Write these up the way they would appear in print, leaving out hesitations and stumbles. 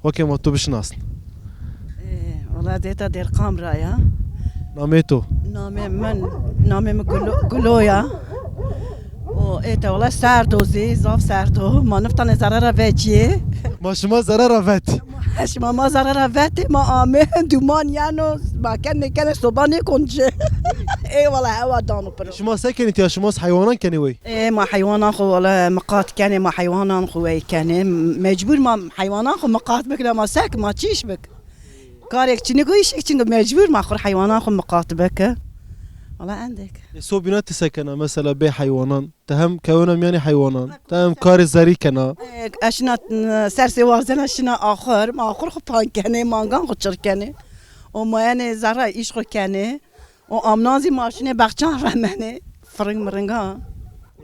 وکی ما تو بشناسن. والله دیتا در قامرایا. نامه تو؟ نام گلویا. و ایتا والله سردوزی زاف سردو ما نفتن زرارا وجیه. ما شما زرارا وتی. شما ما زرارا وتی ما آمه دومان یانو ما کنه صبحانه کنجه. ای والله هوا دانو پر. شما ساکنید یا شما حیوانان کنی وی؟ ما حیوانان خو والله مقات کنه ما حیوانان خوی کنه مجبور ما حیوانان خو مقات بکنه ما سک ما چیش بک. کار یک چینی گویش یک چینی مجبور ما خور حیوانان خو مقات بک. والله عندك. صوبينات تسكنا مثلا بي حيوانان تهم كونهم يعني حيوانان تهم كار زري كنا. اشنا سرسي وارزنا اشنا آخر ما آخر خو پان کنه مانگان خو چر کنه. و ما يعني زرا ایش خو کنه. و آمنازی ماشینه بخچان رمنه فرنگ مرنگا.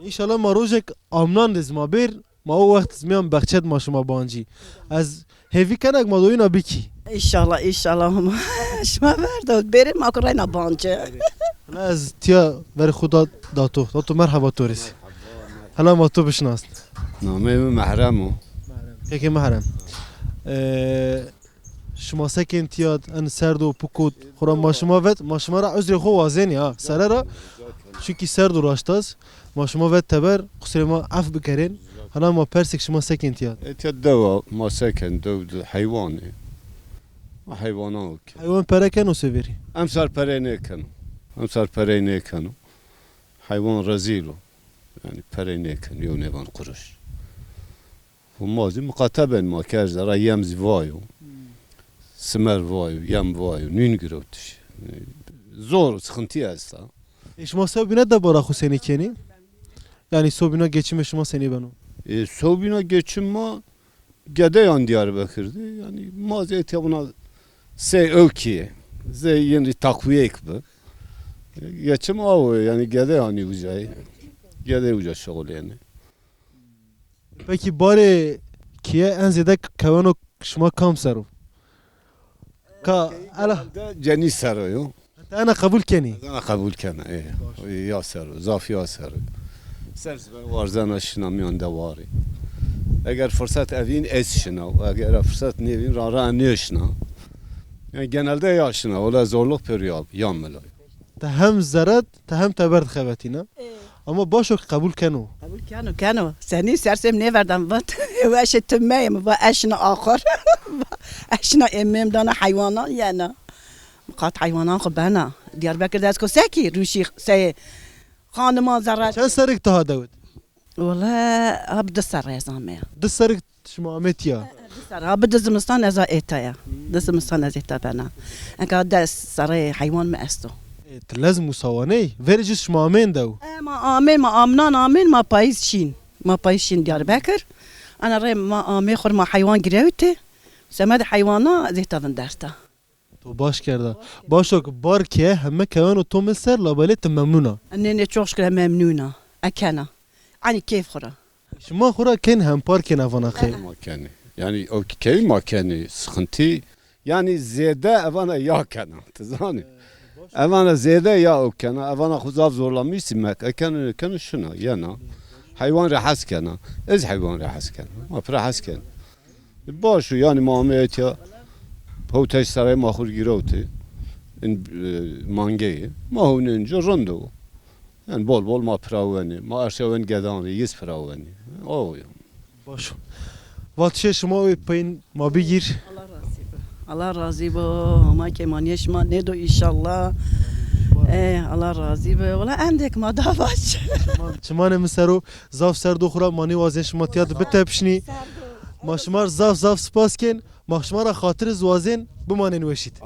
ان شاء الله ما روزك آمنان دز ما بير ما هو وقت زميان بخچت ما شما بانجي. از هیوی کنک ما دوینا بیکی. ان شاء الله هم شما برداد بریم ما کرینا بانجه. از تیا ور خدا داتو مرحبا تورسی. حالا ما تو بشناس. نامه محرمو. که محرم. شما سکن تیاد ان سرد و پکود خورم ما شما وقت ما شما را عذر خو وازنی ها سر را چونکی سرد و راشتاز ما شما وقت تبر خسر ما عف بکرین حالا ما پرسک شما سکن تیاد. تیاد دوا ما سکن دو حیوانه. حیوانات. حیوان پرکن و سویری. امسال پره نکنو. حیوان رزیلو. یعنی پره نکن یا نوان قرش. و مازی مقاطبن ما کاج را یم زوایو. سمر وایو یم وایو نین گروتش. زور سخنتی است. شما صوبینا دبارا خوسنی کنی؟ یعنی صوبینا geçim شما سنی بنو. صوبینا geçim ما گده یان دیاربکرده. یعنی مازی تیابونا سه اوکیه. یعنی تقویه اکبر. geçim o yani gede yani ucayı. Gede uca şغل yani. Peki bari kiye en ziyade kavano şuma kam saru? Ka ala ceni saruyor. Ana kabul keni. Ana kabul keni. Ya saru, zaf ya saru. Serz varzan aşinamyan da var. Eğer fırsat evin esşina, eğer fırsat nevin rara neşna. Yani genelde yaşına, ola zorluk periyor yanmıyor. تهم زرد تهم تبرد خواتینا اما باشو قبول کنو کنو سنی سرسم نیوردم وقت واش تمیم و اشنا آخر اشنا امم دانا حیوانات یعنی مقاط حیوانات خو بنا دیاربکر دست کو سکی روشی سه خانمان زرد چند سرک تا داود والله ابد سر ازامه دو سرک شما امتیا سر ابد زمستان از ایتایا زمستان از ایتا بنا انکا دست سر حیوان ما استو لازم مساوانه ورجس شما آمین دو ما آمنان ما پاییز شین دیاربکر انا رای ما آمین خور ما حیوان گریوته سمد حیوانا زیتا دندرتا تو باش کرده باشو که بار که همه کهان و تو مصر لابالیت ممنونه نه چوش که ممنونه اکنه عنی کیف خوره شما خورا کن هم پارک نوانا خیلی ما کنی یعنی او کی ما کنی سخنتی یعنی زیاده اوانا یا کنه تزانی اوانا زیاده یا او کنه اوانا خوداف zorlamışsın mek کنه şuna yana hayvan rahat کنه از حیوان rahat کنه ما rahat کنه باشو yani muamele ya پوتش سرای ما خور گیروتی این مانگی ما هونینجا رندو yani bol ma praveni ma aşağı gedani yüz praveni o باشو واتشه شما پایین ما بگیر الله راضی با ما که مانیش ما ندو ایشالله الله راضی به ولی عندك ما داواش چمان مسرو زاف سر دو خورا مانی وازن شما تیاد بتپشنی ما شمار زاف سپاس کن ما شمار خاطر زوازن بمانن وشید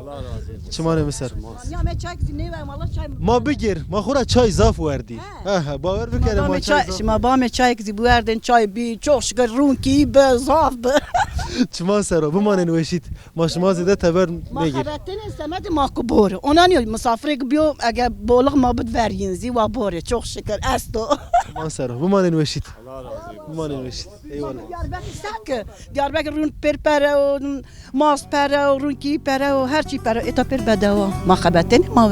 چمان مسر ما بگیر ما خورا چای زاف وردی باور بکره ما چای شما با می چای کی بوردن چای بی çok şükür runki be zaf be چمان سر بمانن وشید ما شما زده تبر میگیر ما خبرتن استمد ما کبور اونانی مسافر بیو اگه بولغ ما بد ورینزی و بوره çok şükür استو چمان سر بمانن وشید بمانن وشید ایواله دیاربکر رون پره و ماست پره و رونکی پره و هر چی پره ایتا پر بدوا ما خبرتن ما